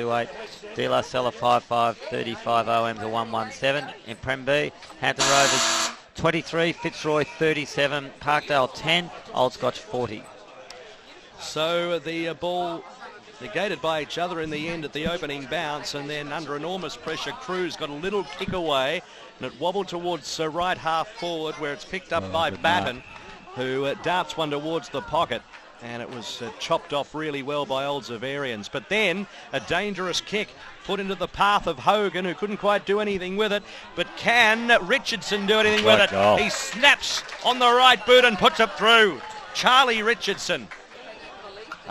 128. De La Sella 5-5, 35 OM to 117. In Prem B, Hampton Rovers 23, Fitzroy 37, Parkdale 10, Old Scotch 40. So the ball negated by each other in the end at the opening bounce, and then under enormous pressure, Cruz got a little kick away, and it wobbled towards right half forward, where it's picked up by Batten, who darts one towards the pocket, and it was chopped off really well by Old Xavs. But then a dangerous kick put into the path of Hogan, who couldn't quite do anything with it. But can Richardson do anything with it? Goal. He snaps on the right boot and puts it through. Charlie Richardson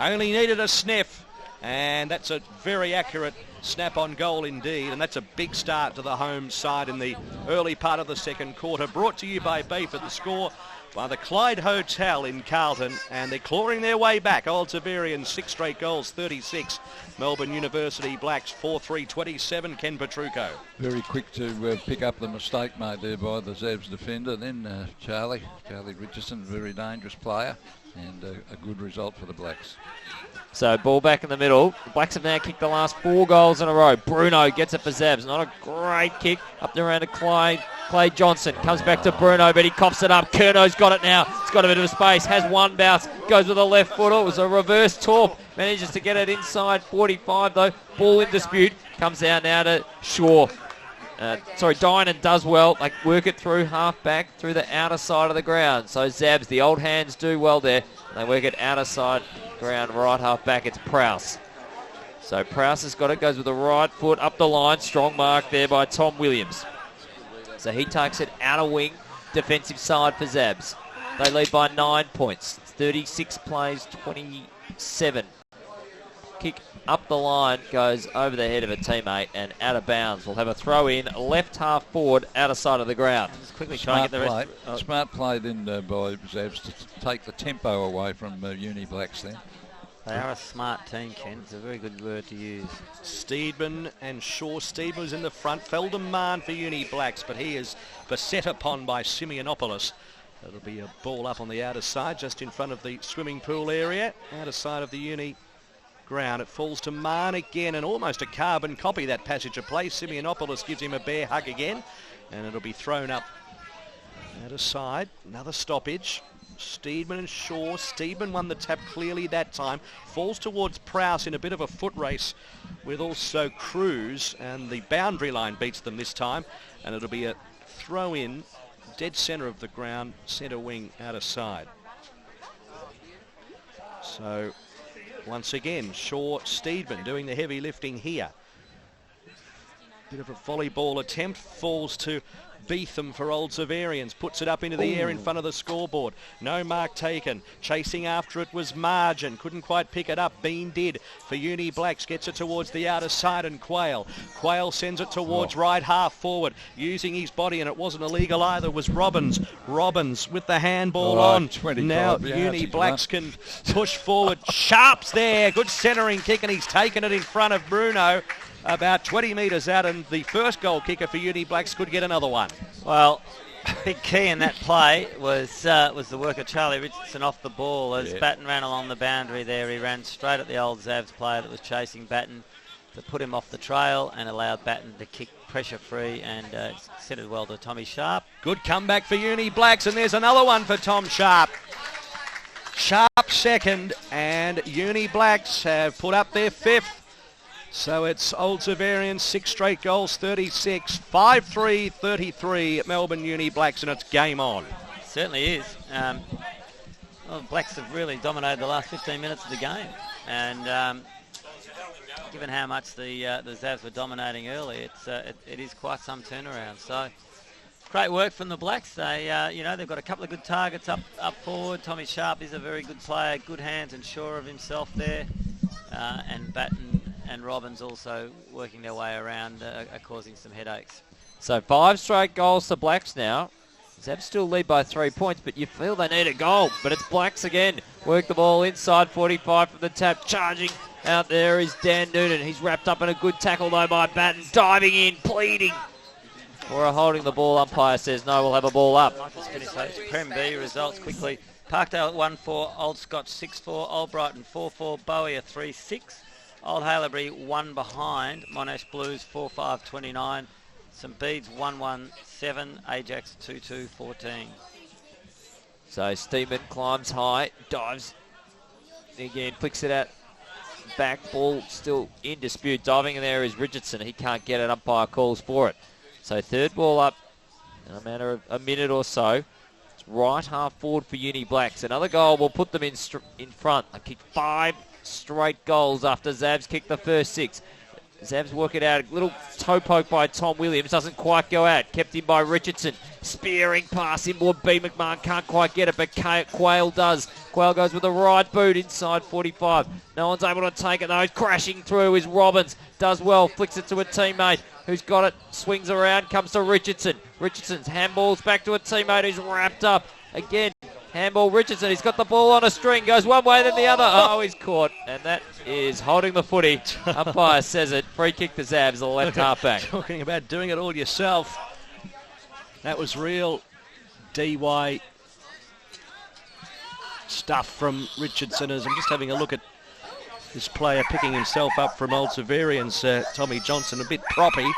only needed a sniff, and that's a very accurate snap on goal indeed, and that's a big start to the home side in the early part of the second quarter. Brought to you by Beef at the score by the Clyde Hotel in Carlton, and they're clawing their way back. Old Xavs 6 straight goals, 36. Melbourne University Blacks 4-3-27. Ken Petrucco. Very quick to pick up the mistake made there by the Xavs defender. Then Charlie Richardson, very dangerous player, and a good result for the Blacks. So ball back in the middle. The Blacks have now kicked the last 4 goals in a row. Bruno gets it for Xavs. Not a great kick. Up there around to Clay Johnson. Comes back to Bruno, but he coughs it up. Curnow's got it now. He's got a bit of space. Has one bounce. Goes with a left footer. It was a reverse torp. Manages to get it inside 45 though. Ball in dispute. Comes out now to Shaw. Dinan does well. They work it through half back through the outer side of the ground. So Xavs, the old hands do well there. They work it outer side ground, right half back. It's Prowse. So Prowse has got it. Goes with the right foot up the line. Strong mark there by Tom Williams. So he takes it outer wing, defensive side for Xavs. They lead by 9 points. 36 plays, 27. Kick up the line, goes over the head of a teammate and out of bounds. We'll have a throw in, left half forward, outer side of the ground. Just quickly try and get the rest. Smart play then by Xavs to take the tempo away from Uni Blacks then. They are a smart team, Ken. It's a very good word to use. Steedman and Shaw. Steedman was in the front. Feldman for Uni Blacks, but he is beset upon by Simeonopoulos. It'll be a ball up on the outer side, just in front of the swimming pool area, outer side of the Uni ground. It falls to Mahon again, and almost a carbon copy, that passage of play. Simeonopoulos gives him a bear hug again, and it'll be thrown up outer side. Another stoppage. Steedman and Shaw. Steedman won the tap clearly that time. Falls towards Prowse in a bit of a foot race with also Cruz, and the boundary line beats them this time, and it'll be a throw in dead centre of the ground, centre wing outer side. So once again, Shaw, Steedman doing the heavy lifting here. Bit of a volleyball attempt, falls to Beetham for Old Xavs, puts it up into the air in front of the scoreboard. No mark taken. Chasing after it was Margin. Couldn't quite pick it up. Bean did for Uni Blacks. Gets it towards the outer side, and Quayle sends it towards right half forward, using his body, and it wasn't illegal either. It was Robbins with the handball on. Now Uni Blacks can push forward. Sharp's there. Good centering kick, and he's taken it in front of Bruno. About 20 metres out, and the first goal kicker for Uni Blacks could get another one. Well, big key in that play was the work of Charlie Richardson off the ball. As Batten ran along the boundary there, he ran straight at the Old Xavs player that was chasing Batten to put him off the trail, and allowed Batten to kick pressure free, and sent it well to Tommy Sharp. Good comeback for Uni Blacks, and there's another one for Tom Sharp. Sharp second, and Uni Blacks have put up their 5th. So it's Old Xavs 6 straight goals, 36, 5-3, 33 at Melbourne Uni Blacks, and it's game on. It certainly is. The Blacks have really dominated the last 15 minutes of the game, and given how much the Xavs were dominating early, it is quite some turnaround. So great work from the Blacks. They, they've got a couple of good targets up forward. Tommy Sharp is a very good player, good hands and sure of himself there, and Batten and Robbins also working their way around, are causing some headaches. So 5 straight goals to Blacks now. Xavs still lead by 3 points, but you feel they need a goal. But it's Blacks again. Work the ball inside 45 from the tap. Charging out there is Dan Noonan. He's wrapped up in a good tackle though by Batten. Diving in, pleading. Or holding the ball. Umpire says no, we'll have a ball up. Might just finish those Prem B results quickly. Parkdale at 1-4, Old Scotch 6-4, Old Brighton 4-4, Bowie 3-6. Old Haileybury 1 behind. Monash Blues 4-5-29. St Bede's 1-1-7. Ajax 2-2-14. So Steedman climbs high, dives again, flicks it out. Back ball still in dispute. Diving in there is Richardson. He can't get it. Umpire calls for it. So third ball up in a matter of a minute or so. It's right half forward for Uni Blacks. Another goal will put them in front. They kicked 5 straight goals after Xavs kicked the first 6. Xavs work it out. A little toe poke by Tom Williams. Doesn't quite go out. Kept in by Richardson. Spearing pass inboard. B. McMahon can't quite get it, but Quayle does. Quayle goes with a right boot inside 45. No one's able to take it, though. He's crashing through is Robbins. Does well. Flicks it to a teammate who's got it. Swings around. Comes to Richardson. Richardson's handballs back to a teammate who's wrapped up. Again, handball Richardson. He's got the ball on a string. Goes one way, then the other. Oh, he's caught. And that is holding the footy. Umpire says it. Free kick to Xavs, the left half back. Talking about doing it all yourself. That was real DY stuff from Richardson. As I'm just having a look at this player picking himself up from Old Xavs, Tommy Johnson, a bit proppy.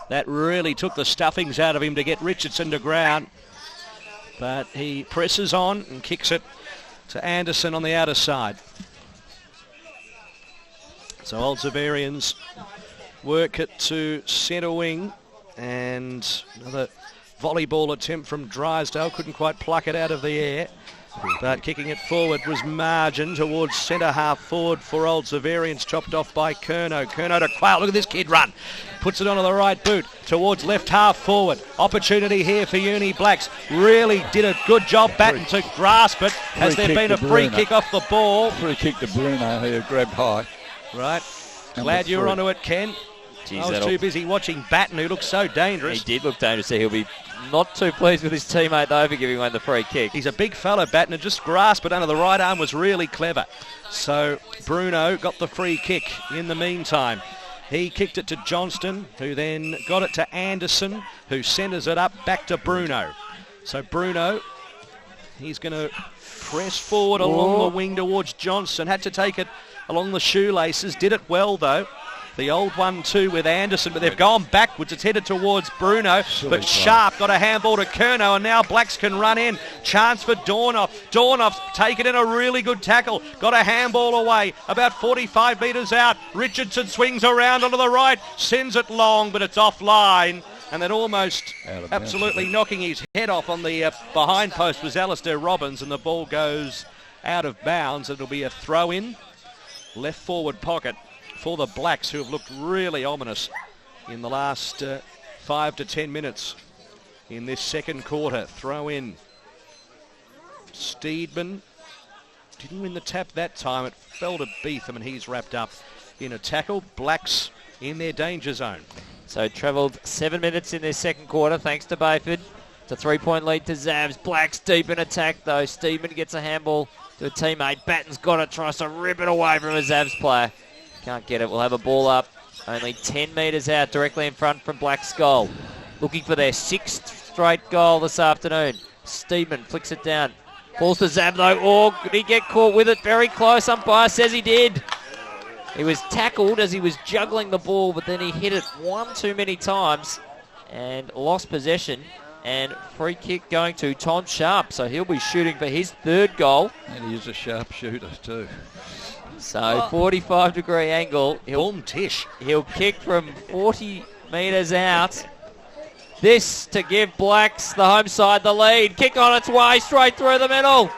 That really took the stuffings out of him to get Richardson to ground. But he presses on and kicks it to Anderson on the outer side. So Old Xavs work it to centre wing, and another volleyball attempt from Drysdale. Couldn't quite pluck it out of the air, but kicking it forward was Margin towards centre half forward for Old Xavs, chopped off by Curnow. Curnow to Quayle. Look at this kid run. Puts it onto the right boot towards left half forward. Opportunity here for Uni Blacks. Really did a good job batting to grasp it. Has there been a free kick off the ball? Free kick to Bruno, who grabbed high. Right. Glad you were onto it, Ken. Jeez, I was too busy watching Batten, who looked so dangerous. He did look dangerous. He'll be not too pleased with his teammate, though, for giving away the free kick. He's a big fella, Batten, and just grasped it under the right arm was really clever. So Bruno got the free kick in the meantime. He kicked it to Johnston, who then got it to Anderson, who centres it up back to Bruno. So Bruno, he's going to press forward along the wing towards Johnson. Had to take it along the shoelaces. Did it well, though. The old 1-2 with Anderson, but they've gone backwards. It's headed towards Bruno, but Sharp got a handball to Curnow, and now Blacks can run in. Chance for Dornoff. Dornoff's taken in a really good tackle. Got a handball away, about 45 metres out. Richardson swings around onto the right, sends it long, but it's offline. And then almost absolutely knocking his head off on the behind post was Alistair Robbins, and the ball goes out of bounds. It'll be a throw-in, left forward pocket for the Blacks, who have looked really ominous in the last 5 to 10 minutes in this second quarter. Throw in. Steedman didn't win the tap that time. It fell to Beetham, and he's wrapped up in a tackle. Blacks in their danger zone. So travelled 7 minutes in their second quarter, thanks to Bayford. It's a 3-point lead to Xavs. Blacks deep in attack, though. Steedman gets a handball to a teammate. Batten's got it, tries to rip it away from a Xavs player. Can't get it. We'll have a ball up. Only 10 metres out, directly in front from Black's goal. Looking for their 6th straight goal this afternoon. Steedman flicks it down. Falls to Xavs, though. Oh, did he get caught with it? Very close. Umpire says he did. He was tackled as he was juggling the ball, but then he hit it one too many times and lost possession. And free kick going to Tom Sharp. So he'll be shooting for his 3rd goal. And he is a sharp shooter too. So 45-degree angle. Boom tish. He'll kick from 40 metres out. This to give Blacks, the home side, the lead. Kick on its way straight through the middle.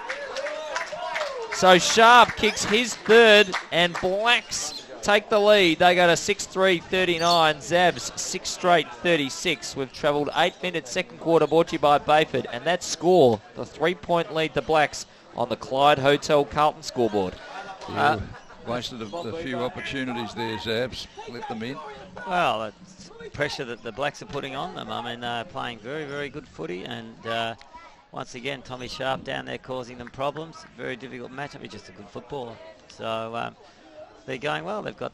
So Sharp kicks his 3rd, and Blacks take the lead. They go to 6-3-39. Xavs 6 straight 36. We've travelled 8 minutes, second quarter, brought to you by Bayford. And that score, the 3-point lead to Blacks on the Clyde Hotel Carlton scoreboard. Yeah, wasted a few opportunities there, Xavs. Let them in. Well, it's pressure that the Blacks are putting on them. I mean, they're playing very, very good footy, and once again, Tommy Sharp down there causing them problems. Very difficult matchup. He's just a good footballer. So they're going well. They've got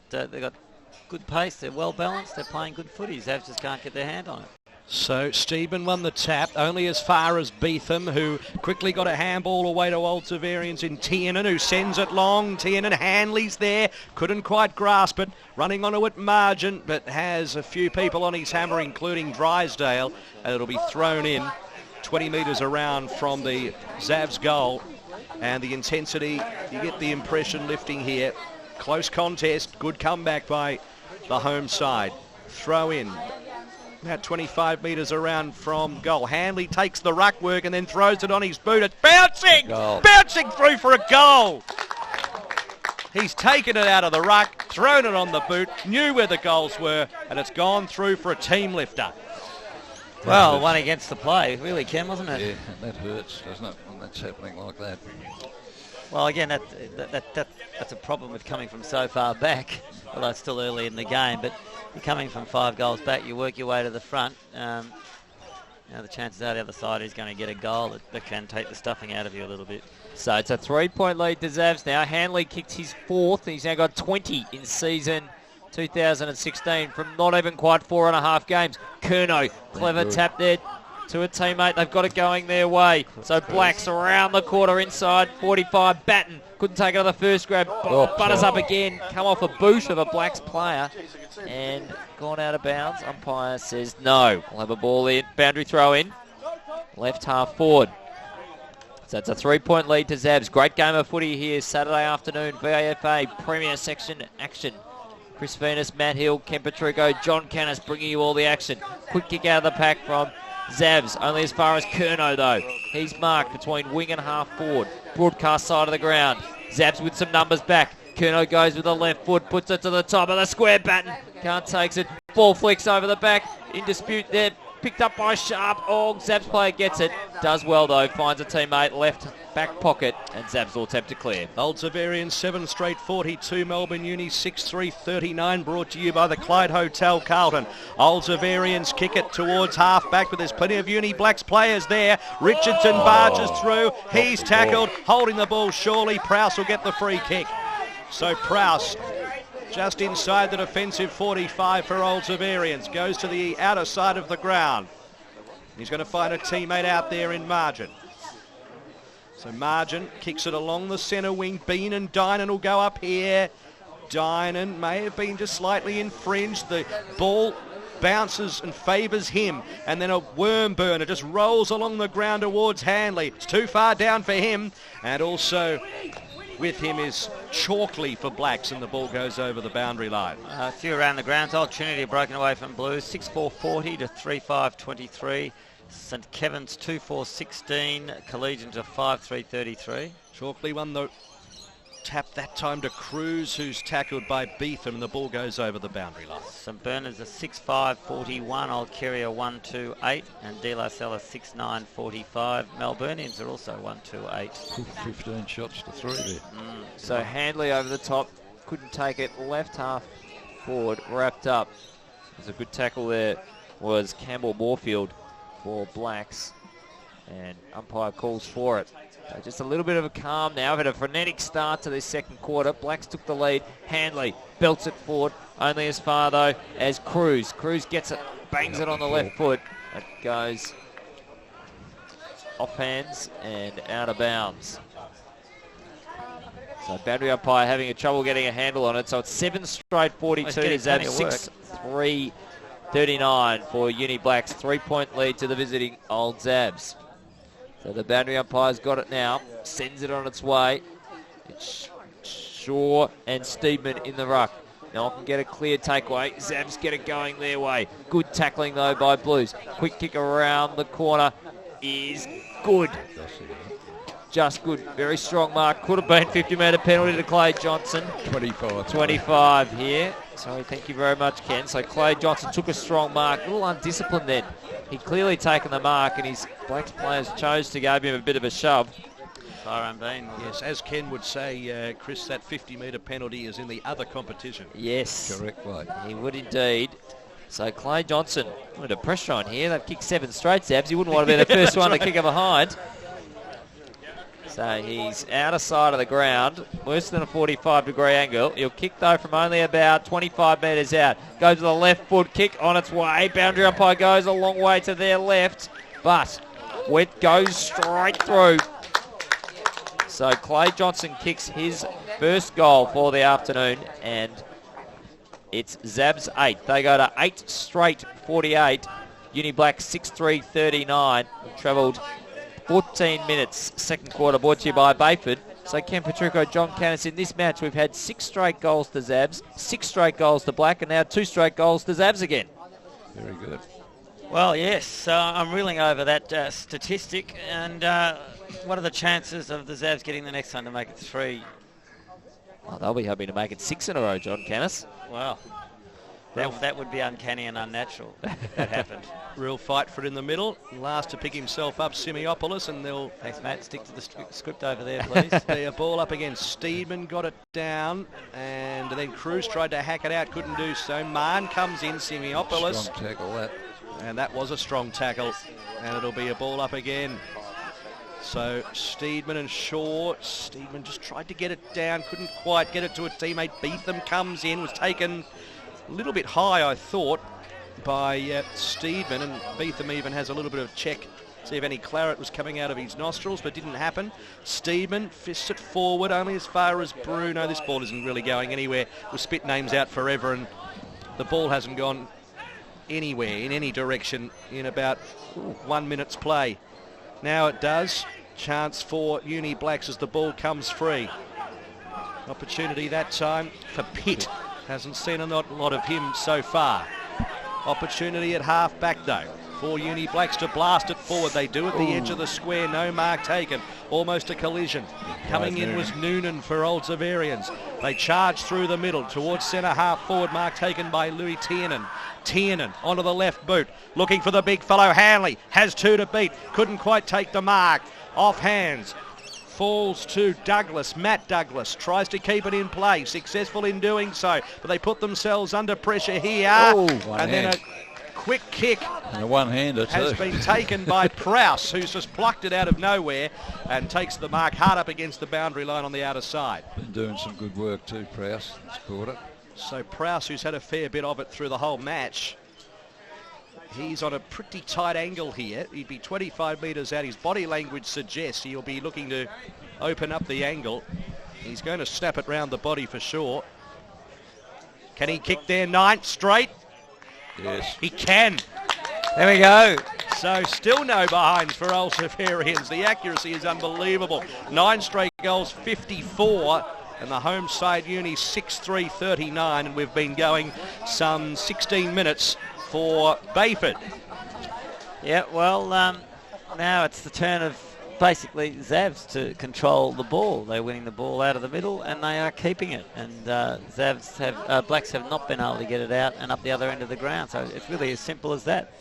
good pace. They're well balanced. They're playing good footy. Xavs just can't get their hand on it. So Stephen won the tap, only as far as Beetham, who quickly got a handball away to Old Xavs in Tiernan, who sends it long. Tiernan, Handley's there, couldn't quite grasp it, running onto it margin, but has a few people on his hammer, including Drysdale, and it'll be thrown in 20 metres around from the Xavs goal. And the intensity, you get the impression lifting here. Close contest, good comeback by the home side. Throw in. About 25 metres around from goal. Handley takes the ruck work and then throws it on his boot. It's bouncing! Bouncing through for a goal! He's taken it out of the ruck, thrown it on the boot, knew where the goals were, and it's gone through for a team lifter. Well, one against the play, really, Ken, wasn't it? Yeah, that hurts, doesn't it, when that's happening like that? Well, again, that's a problem with coming from so far back, although it's still early in the game, but you're coming from 5 goals back, you work your way to the front. The chances are the other side is going to get a goal that can take the stuffing out of you a little bit. So it's a 3-point lead to Xavs now. Handley kicked his 4th. He's now got 20 in season 2016 from not even quite 4.5 games. Curnow, clever tap there to a teammate. They've got it going their way. So Blacks around the quarter inside 45. Batten couldn't take it on the first grab. Butters up again. Come off a boot of a Blacks player and gone out of bounds. Umpire says no. We'll have a ball in. Boundary throw in. Left half forward. So it's a 3-point lead to Xavs. Great game of footy here Saturday afternoon. VAFA Premier Section action. Chris Venus, Matt Hill, Ken Petrucco, John Canis bringing you all the action. Quick kick out of the pack from Xavs, only as far as Curnow though. He's marked between wing and half forward. Broadcast side of the ground. Xavs with some numbers back. Curnow goes with the left foot, puts it to the top of the square. Batten can't takes it. Ball flicks over the back. In dispute there. Picked up by Sharp. Oh, Xavs player gets it. Does well though. Finds a teammate left back pocket. And Xavs will attempt to clear. Old Xavs 7 straight 42. Melbourne Uni 6-3 39. Brought to you by the Clyde Hotel Carlton. Old Xavs kick it towards half back, but there's plenty of Uni Blacks players there. Richardson barges through. He's tackled. Holding the ball surely. Prowse will get the free kick. So Prowse just inside the defensive 45 for Old Xavs. Goes to the outer side of the ground. He's going to find a teammate out there in margin. So margin kicks it along the centre wing. Bean and Dynan will go up here. Dynan may have been just slightly infringed. The ball bounces and favours him. And then a worm burner just rolls along the ground towards Handley. It's too far down for him. And also with him is Chalkley for Blacks, and the ball goes over the boundary line. A few around the grounds. Old Trinity broken away from Blues. 6-4-40 to 3-5-23. St Kevin's 2-4-16. Collegian to 5-3-33. Chalkley won the tap that time to Cruz, who's tackled by Beetham, and the ball goes over the boundary line. St Bernard's a 6-5-41. Old Keria 1-2-8. And De La Sella 6-9-45. Melburnians are also 1-2-8. 15 shots to 3 there. So Handley over the top. Couldn't take it. Left half forward. Wrapped up. There's a good tackle there. Was Campbell Moorfield for Blacks. And umpire calls for it. So just a little bit of a calm now. Had a frenetic start to this second quarter. Blacks took the lead. Handley belts it forward. Only as far, though, as Cruz. Cruz gets it, bangs it on the left foot. It goes off hands and out of bounds. So boundary umpire having a trouble getting a handle on it. So it's 7 straight 42 to Xavs. 6-3-39 for Uni Blacks. 3-point lead to the visiting Old Xavs. So the boundary umpire's got it now. Sends it on its way. It's Shaw and Steedman in the ruck. Now I can get a clear takeaway. Xavs get it going their way. Good tackling though by Blues. Quick kick around the corner is good. Just good. Very strong mark. Could have been 50-metre penalty to Clay Johnson. 25 here. Sorry, thank you very much, Ken. So Clay Johnson took a strong mark. A little undisciplined then. He'd clearly taken the mark, and his Blacks players chose to give him a bit of a shove. Yes, as Ken would say, Chris, that 50-metre penalty is in the other competition. Yes. Correct way. He would indeed. So Clay Johnson under pressure on here. They've kicked 7 straight, Xavs. He wouldn't want to be the first one to kick it behind. So he's out of sight of the ground, worse than a 45-degree angle. He'll kick, though, from only about 25 metres out. Goes with a left foot kick on its way. Boundary umpire goes a long way to their left, but Wet goes straight through. So Clay Johnson kicks his first goal for the afternoon, and it's Xavs 8. They go to 8 straight 48. Uni Black 6-3-39. Travelled 14 minutes, second quarter, brought to you by Bayford. So Ken Petrucco, John Canis, in this match, we've had 6 straight goals to Xavs, 6 straight goals to Black, and now 2 straight goals to Xavs again. Very good. Well, yes, I'm reeling over that statistic. And what are the chances of the Xavs getting the next one to make it 3? Well, they'll be hoping to make it 6 in a row, John Canis. Wow. That would be uncanny and unnatural. That happened. Real fight for it in the middle. Last to pick himself up, Simeopoulos, and they'll... Thanks, Matt. Stick to the script over there, please. The ball up again. Steedman got it down, and then Cruz tried to hack it out, couldn't do so. Mahon comes in, Simeopoulos. Strong tackle, that. And that was a strong tackle, and it'll be a ball up again. So Steedman and Shaw. Steedman just tried to get it down, couldn't quite get it to a teammate. Beetham comes in, was taken a little bit high, I thought, by Steedman, and Beetham even has a little bit of check, see if any claret was coming out of his nostrils, but didn't happen. Steedman fists it forward only as far as Bruno. This ball isn't really going anywhere. We'll spit names out forever, and the ball hasn't gone anywhere in any direction in about 1 minute's play. Now it does. Chance for Uni Blacks as the ball comes free. Opportunity that time for Pitt. Hasn't seen a lot of him so far. Opportunity at half back though for Uni Blacks to blast it forward. They do at the edge of the square. No mark taken. Almost a collision. Coming in was Noonan for Old Xavs. They charge through the middle towards centre half forward. Mark taken by Louis Tiernan. Tiernan onto the left boot. Looking for the big fellow Handley. Has 2 to beat. Couldn't quite take the mark. Off hands. Falls to Douglas. Matt Douglas tries to keep it in play. Successful in doing so. But they put themselves under pressure here. And then a quick kick. And a one-hander has too. been taken by Prowse, who's just plucked it out of nowhere and takes the mark hard up against the boundary line on the outer side. Been doing some good work too, Prowse, this quarter. So Prowse, who's had a fair bit of it through the whole match, he's on a pretty tight angle here. He'd be 25 metres out. His body language suggests he'll be looking to open up the angle. He's going to snap it round the body for sure. Can he kick there 9 straight? Yes. He can. There we go. So still no behinds for Old Xavs. The accuracy is unbelievable. 9 straight goals, 54. And the home side Uni 6-3-39. And we've been going some 16 minutes for Bayford. Yeah, well, now it's the turn of basically Xavs to control the ball. They're winning the ball out of the middle and they are keeping it. And Blacks have not been able to get it out and up the other end of the ground. So it's really as simple as that.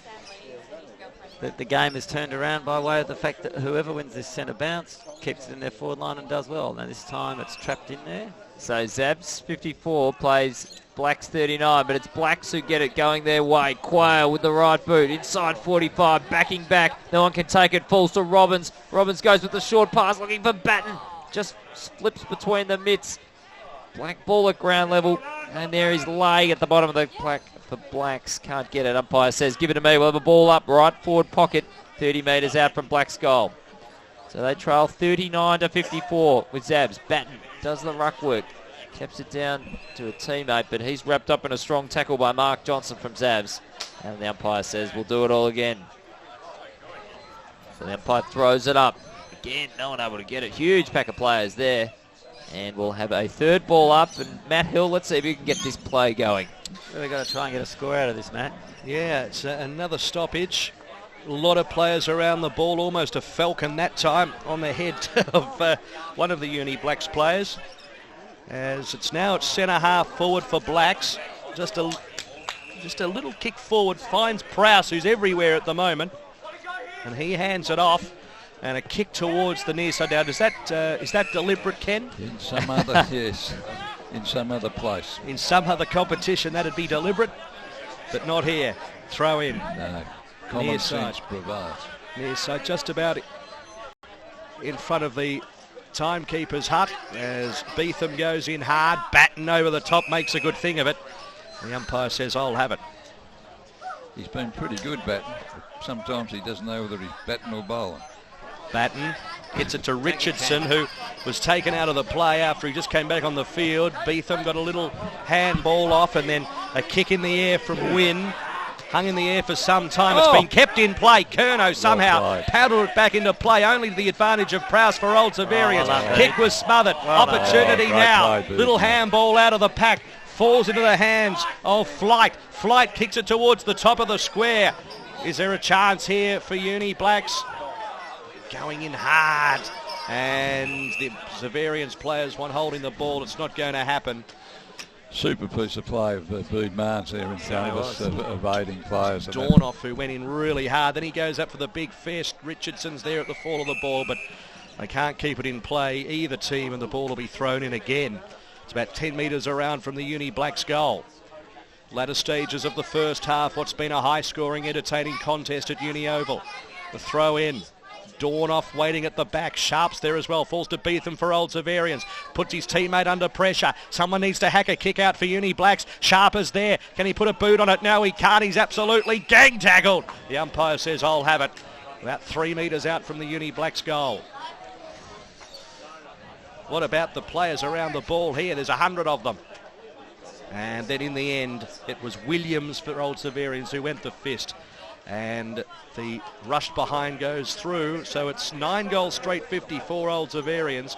The game is turned around by way of the fact that whoever wins this centre bounce keeps it in their forward line and does well. Now this time it's trapped in there. So Xavs 54 plays Blacks 39, but it's Blacks who get it going their way. Quayle with the right boot, inside 45, backing back. No one can take it, falls to Robbins. Robbins goes with the short pass, looking for Batten. Just slips between the mitts. Black ball at ground level, and there is Lay at the bottom of the plaque for Blacks. Can't get it. Umpire says, give it to me. We'll have a ball up, right forward pocket, 30 metres out from Black's goal. So they trail 39-54 with Xavs. Batten does the ruck work. Keeps it down to a teammate, but he's wrapped up in a strong tackle by Mark Johnson from Xavs. And the umpire says, we'll do it all again. So the umpire throws it up. Again, no one able to get it. Huge pack of players there. And we'll have a third ball up. And Matt Hill, let's see if you can get this play going. We've got to try and get a score out of this, Matt. Yeah, it's another stoppage. A lot of players around the ball, almost a falcon that time on the head of one of the Uni Blacks players. As it's now at centre half forward for Blacks. Just a little kick forward, finds Prowse, who's everywhere at the moment. And he hands it off. And a kick towards the near side down. Is that deliberate, Ken? In some other, yes. In some other place. In some other competition, that'd be deliberate. But not here. Throw in. No. Common sense prevails. Near side, just about in front of the timekeeper's hut as Beetham goes in hard. Batten over the top makes a good thing of it. The umpire says, I'll have it. He's been pretty good, Batten. Sometimes he doesn't know whether he's batting or bowling. Batten gets it to Richardson, who was taken out of the play after he just came back on the field. Beetham got a little handball off and then a kick in the air from Wynn. Hung in the air for some time. It's been kept in play. Curnow somehow paddled it back into play, only to the advantage of Prowse for Old Xavs. Kick was smothered. Opportunity now. Little handball out of the pack. Falls into the hands of Flight. Flight kicks it towards the top of the square. Is there a chance here for Uni Blacks? Going in hard. And the Xaverians players want holding the ball. It's not going to happen. Super piece of play of Mahon there in front of us, evading players. Dornoff, who went in really hard. Then he goes up for the big fist. Richardson's there at the fall of the ball, but they can't keep it in play, either team, and the ball will be thrown in again. It's about 10 metres around from the Uni Blacks goal. Latter stages of the first half, what's been a high-scoring, entertaining contest at Uni Oval. The throw in. Dornoff waiting at the back. Sharp's there as well. Falls to Beetham for Old Xaverians. Puts his teammate under pressure. Someone needs to hack a kick out for Uni Blacks. Sharp is there. Can he put a boot on it? No, he can't. He's absolutely gang tackled. The umpire says, I'll have it. About 3 metres out from the Uni Blacks goal. What about the players around the ball here? There's 100 of them. And then in the end, it was Williams for Old Xaverians who went the fist. And the rush behind goes through, so it's 9 goals straight 54 Old Xaverians,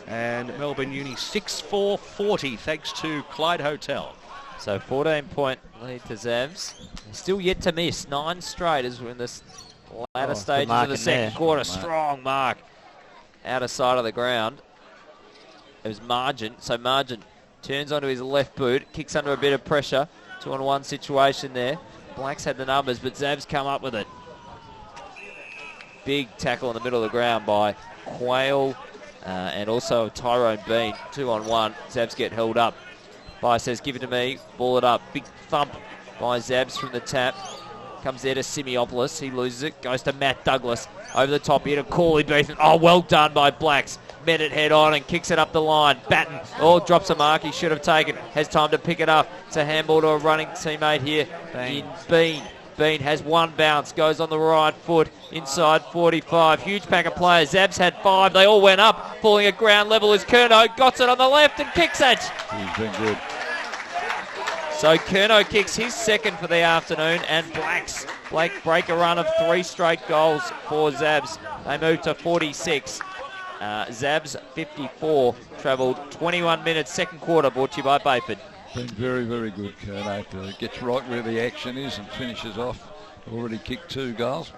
and Melbourne Uni 6-4-40 thanks to Clyde Hotel. So 14-point lead to Xavs. Still yet to miss 9 straight as we're in this latter stages of the second quarter. Strong mark out of sight of the ground. It was Margin, so Margin turns onto his left boot, kicks under a bit of pressure. 2-on-1 situation there. Blacks had the numbers, but Xavs come up with it. Big tackle in the middle of the ground by Quayle and also Tyrone Bean. 2-on-1. Xavs get held up. By says, give it to me. Ball it up. Big thump by Xavs from the tap. Comes there to Simeopoulos. He loses it. Goes to Matt Douglas. Over the top here to Corley Beetham. Oh, well done by Blacks. Met it head on and kicks it up the line. Batten, drops a mark he should have taken. Has time to pick it up. It's a handball to a running teammate here in Bean. Bean has one bounce, goes on the right foot, inside 45. Huge pack of players. Xavs had 5. They all went up. Falling at ground level is Curnow. Got it on the left and kicks it. He's been good. So Curnow kicks his second for the afternoon, and Blacks break a run of 3 straight goals for Xavs. They move to 46. Xavs 54, travelled 21 minutes, second quarter, brought to you by Bayford. Been very, very good, Curnow. Gets right where the action is and finishes off. Already kicked 2 goals.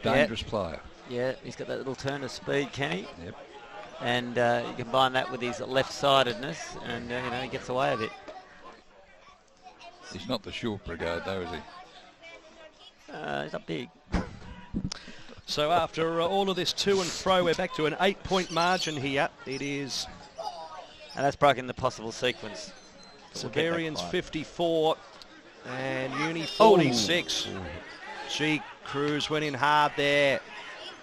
Dangerous player. Yeah, he's got that little turn of speed, Kenny. Yep. And you combine that with his left-sidedness, and he gets away with it. He's not the short brigade, though, is he? He's not big. So after all of this to and fro, we're back to an 8-point margin here. It is... And that's broken the possible sequence. Xaverians 54 and Uni 46. G. Cruz went in hard there.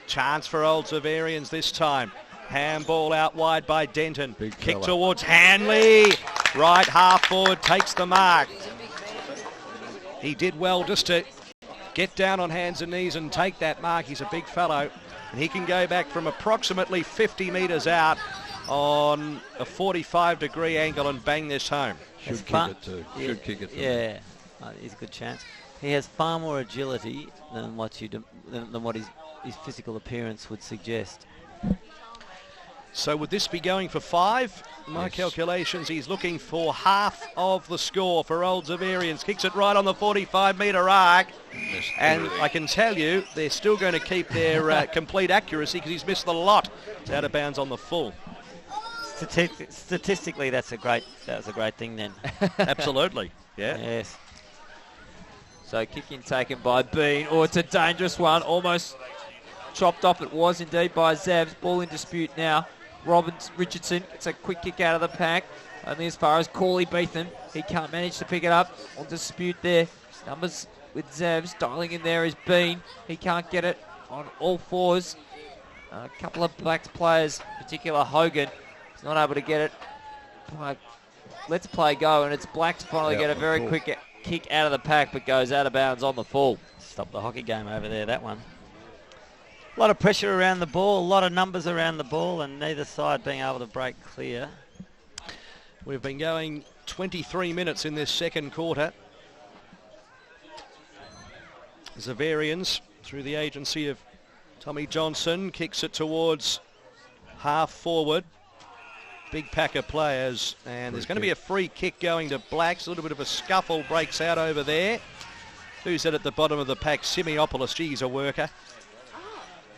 Chance for Old Xaverians this time. Handball out wide by Denton. Kick towards Handley. Right half forward takes the mark. He did well just to get down on hands and knees and take that mark. He's a big fellow, and he can go back from approximately 50 metres out on a 45-degree angle and bang this home. Should kick it too. Should kick it. Yeah, he's a good chance. He has far more agility than what his physical appearance would suggest. So would this be going for 5? My calculations, he's looking for half of the score for Old Xaverians. Kicks it right on the 45-metre arc. And I can tell you, they're still going to keep their complete accuracy because he's missed the lot. It's out of bounds on the full. Statistically, that was a great thing then. Absolutely, yeah. Yes. So kick in taken by Bean. Oh, it's a dangerous one. Almost chopped off. It was indeed by Xavs. Ball in dispute now. Richardson gets a quick kick out of the pack. Only as far as Corley Beetham. He can't manage to pick it up. On dispute there. Numbers with Xavs. Dialing in there is Bean. He can't get it on all fours. A couple of Blacks players, in particular Hogan, is not able to get it. Let's play go, and it's Blacks finally get a very quick kick out of the pack, but goes out of bounds on the full. Stop the hockey game over there, that one. A lot of pressure around the ball, a lot of numbers around the ball, and neither side being able to break clear. We've been going 23 minutes in this second quarter. Xaverians, through the agency of Tommy Johnson, kicks it towards half forward. Big pack of players, and there's going to be a free kick going to Blacks. A little bit of a scuffle breaks out over there. Who's that at the bottom of the pack? Simeopoulos, he's a worker.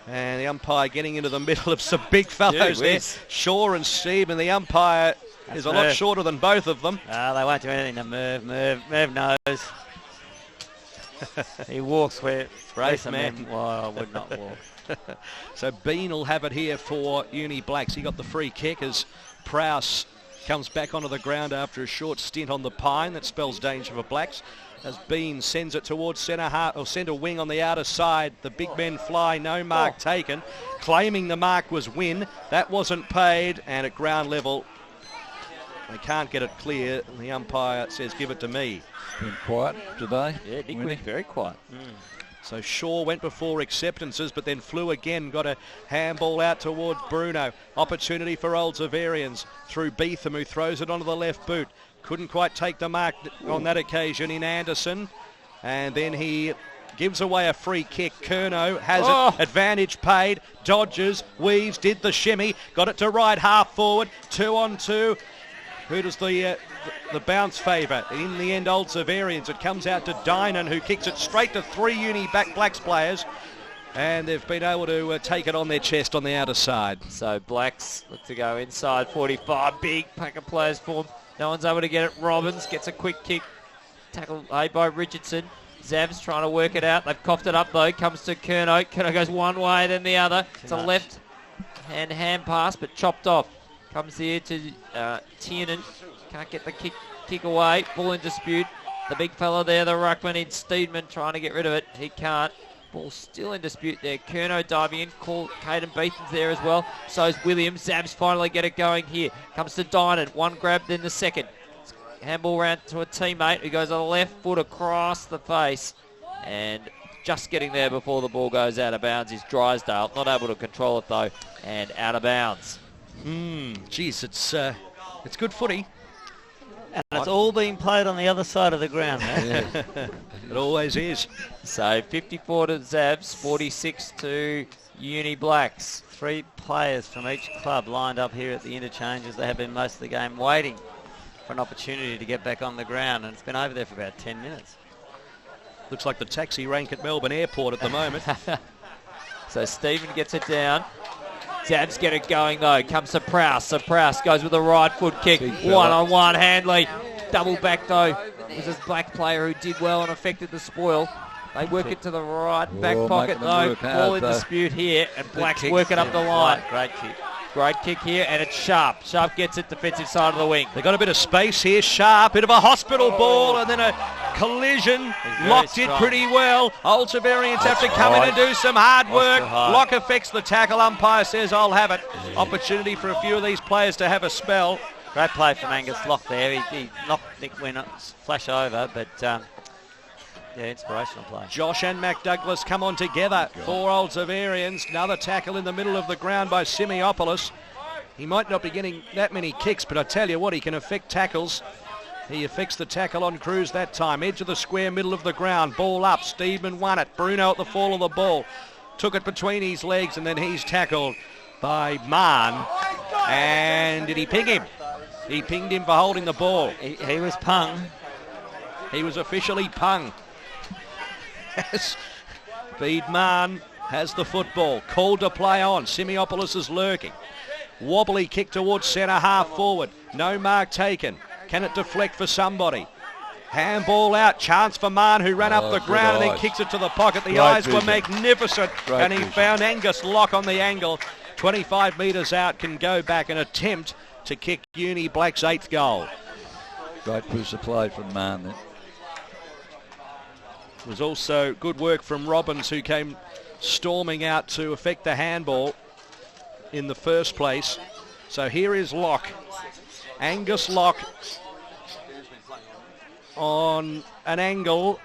And the umpire getting into the middle of some big fellows there. Shaw and Steve, and the umpire is a lot shorter than both of them. They won't do anything to Merv knows. He walks where both men would not walk. So Bean will have it here for Uni Blacks. He got the free kick as Prowse comes back onto the ground after a short stint on the pine. That spells danger for Blacks. As Bean sends it towards centre wing on the outer side. The big men fly, no mark taken. Claiming the mark was win. That wasn't paid, and at ground level, they can't get it clear. And the umpire says, give it to me. Been quiet today. Yeah, Nick was very quiet. So Shaw went before acceptances, but then flew again, got a handball out toward Bruno. Opportunity for Old Xaverians through Beetham, who throws it onto the left boot. Couldn't quite take the mark on that occasion in Anderson. And then he gives away a free kick. Curnow has it. Advantage paid. Dodges, weaves, did the shimmy. Got it to right half forward. 2-on-2. Who does the bounce favour? In the end, Old Xaverians. It comes out to Dynan, who kicks it straight to three Uni Blacks players. And they've been able to take it on their chest on the outer side. So Blacks look to go inside 45. Big pack of players form. No one's able to get it. Robbins gets a quick kick. Tackled by Richardson. Xavs trying to work it out. They've coughed it up though. Comes to Curnow. Curnow goes one way, then the other. It's a left hand pass, but chopped off. Comes here to Tiernan. Can't get the kick away. Ball in dispute. The big fella there, the ruckman in Steedman, trying to get rid of it. He can't. Ball still in dispute there. Curnow diving in. Caden Beetham's there as well. So's Williams. Zabs finally get it going here. Comes to Dynan. One grab, then the second. Handball round to a teammate who goes on the left foot across the face. And just getting there before the ball goes out of bounds is Drysdale. Not able to control it though. And out of bounds. Geez, it's good footy. And it's all being played on the other side of the ground. It always is. So 54 to Xavs, 46 to Uni Blacks. 3 players from each club lined up here at the interchanges. They have been most of the game waiting for an opportunity to get back on the ground, and it's been over there for about 10 minutes. Looks like the taxi rank at Melbourne Airport at the moment. So Stephen gets it down. Xavs get it going though. Comes to Prowse. So Prowse goes with a right foot kick. One-on-one. Handley. Double back though. This is Black player who did well and affected the spoil. They work it to the right back pocket though. Ball in dispute here, and Blacks work it up the line. Great kick. Great kick here, and it's Sharp. Sharp gets it defensive side of the wing. They got a bit of space here. Sharp, bit of a hospital ball, and then a collision. Locked it pretty well. Old Xaverians have to come in and do some hard work. Lock affects the tackle. Umpire says, I'll have it. Opportunity for a few of these players to have a spell. Great play from Angus Lock there. He knocked Nick Winner flash over, but inspirational play. Josh and Mac Douglas come on together for Old Xaverians. Another tackle in the middle of the ground by Simeopoulos. He might not be getting that many kicks, but I tell you what, he can affect tackles. He affects the tackle on Cruz that time. Edge of the square, middle of the ground. Ball up. Steedman won it. Bruno at the fall of the ball. Took it between his legs, and then he's tackled by Mahon. And did he ping him? He pinged him for holding the ball. He was pung. He was officially pung. Bede Mahon has the football. Called to play on. Simeopoulos is lurking. Wobbly kick towards centre half forward. No mark taken. Can it deflect for somebody? Handball out. Chance for Mahon, who ran up the ground and then kicks it to the pocket. The eyes were magnificent. And he found Angus Lock on the angle. 25 metres out, can go back and attempt to kick Uni Black's 8th goal. Great piece of play from Mahon then. It was also good work from Robbins, who came storming out to affect the handball. in the first place. So here is Locke. Angus Locke on an angle.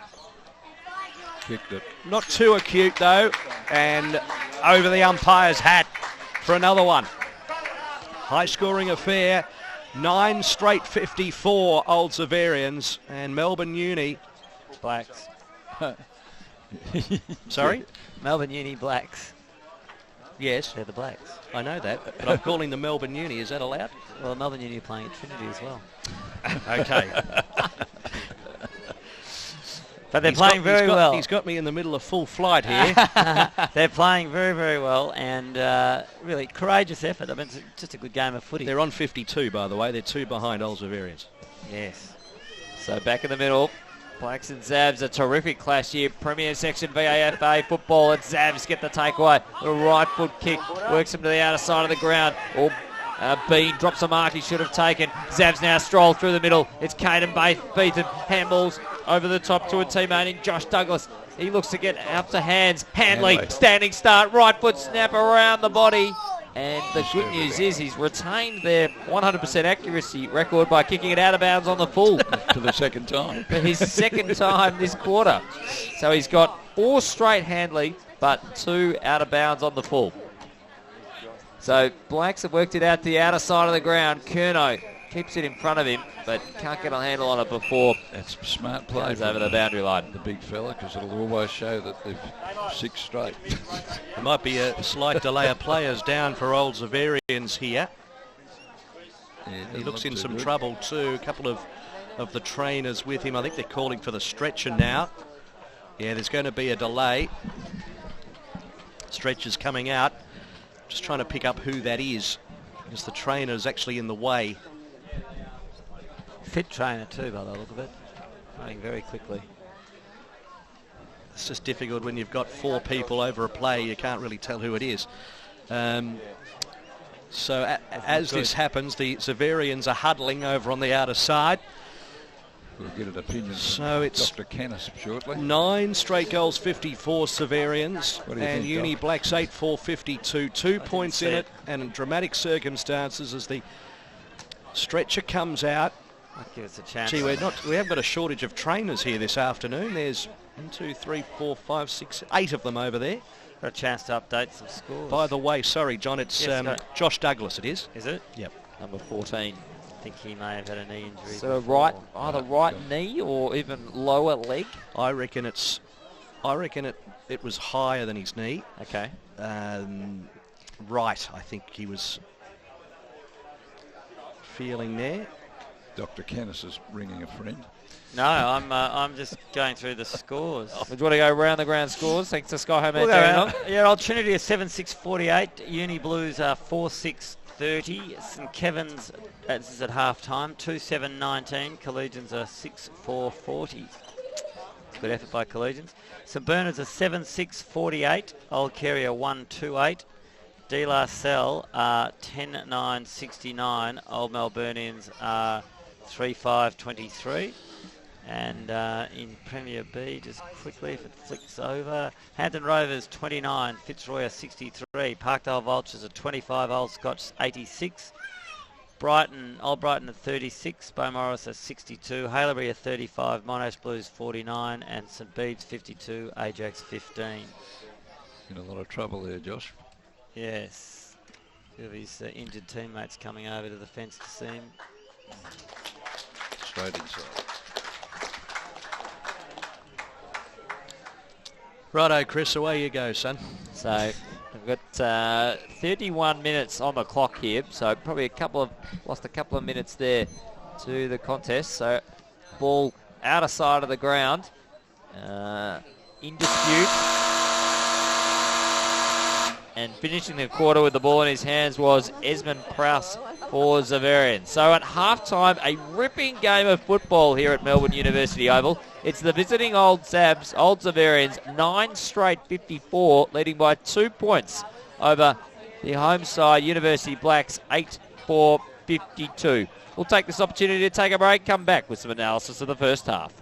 Kicked it. Not too acute though, and over the umpire's hat for another one. High scoring affair. 9 straight 54 Old Xaverians, and Melbourne Uni. Blacks. Sorry? Melbourne Uni Blacks. Yes, They're the Blacks. I know that, but I'm calling them Melbourne Uni. Is that allowed? Well, Melbourne Uni are playing at Trinity as well. Okay. But they're playing very well. He's got me in the middle of full flight here. They're playing very, very well, and really courageous effort. I mean, it's just a good game of footy. They're on 52, by the way. They're 2 behind Old Xaverians. Yes. So back in the middle, Blacks and Xavs, a terrific clash here. Premier Section VAFA football, and Xavs get the takeaway. The right foot kick works him to the outer side of the ground. Bean drops a mark he should have taken. Xavs now stroll through the middle. It's Kane and Beetham. Handballs over the top to a teammate in Josh Douglas. He looks to get up to hands. Handley, standing start, right foot snap around the body. And the good news is he's retained their 100% accuracy record by kicking it out of bounds on the full. To the second time. For his second time this quarter. So he's got 4 straight Handley, but 2 out of bounds on the full. So Blacks have worked it out to the outer side of the ground. Curnow keeps it in front of him, but can't get a handle on it before That's smart play. goes over the boundary line. The big fella, because it'll always show that they've 6 straight. There might be a slight delay of players down for Old Xaverians here. He looks in some trouble too. A couple of the trainers with him. I think they're calling for the stretcher now. Yeah, there's going to be a delay. Stretcher's coming out. Just trying to pick up who that is, because the trainer's actually in the way. Fit trainer too, by the look of it. Running very quickly. It's just difficult when you've got 4 people over a play. You can't really tell who it is. So as this happens, the Xaverians are huddling over on the outer side. We'll get an opinion So from it's Dr. Kennis shortly. 9 straight goals, 54 Xaverians, What do you and think, Uni Doc? Blacks 8-4, 52. 2 points in see it, and in dramatic circumstances as the stretcher comes out. Might give us a chance. Gee, we haven't got a shortage of trainers here this afternoon. There's 1, 2, 3, 4, 5, 6, 8 of them over there. Got a chance to update some scores. By the way, sorry, John, it's Yes, go. Josh Douglas, it is. Is it? Yep. Number 14. I think he may have had a knee injury. So before. either right knee or even lower leg. I reckon it was higher than his knee. Okay. Right, I think he was feeling there. Dr. Kennis is ringing a friend. No, I'm just going through the scores. Would you want to go round the ground scores? Thanks to Sky Home We'll go Entertainment. around. Yeah, Old Trinity are 7-6-48. Uni Blues are 4-6-30. St Kevin's, this is at half time, 2-7-19. Collegians are 6-4-40. Good effort by Collegians. St Bernard's are 7-6-48. Old Kerry are 1-2-8. De La Salle are 10-9-69. Old Melburnians are 3-5-23. And in Premier B, just quickly, if it flicks over, Hampton Rovers 29, Fitzroy are 63, Parkdale Vultures are 25, Old Scotch 86, Old Brighton are 36, Beaumaris are 62, Haileybury are 35, Monash Blues 49, and St Bede's 52, Ajax 15. In a lot of trouble there, Josh. Yes. Few of his injured teammates coming over to the fence to see him. Straight inside. Righto, Chris, away you go, son. So we've got 31 minutes on the clock here. So probably lost a couple of minutes there to the contest. So ball outer side of the ground. In dispute. And finishing the quarter with the ball in his hands was Esmond Prowse for Xaverian. So at halftime, a ripping game of football here at Melbourne University Oval. It's the visiting Old Xavs, Old Xaverians, 9 straight 54, leading by 2 points over the home side, University Blacks, 8-4-52. We'll take this opportunity to take a break, come back with some analysis of the first half.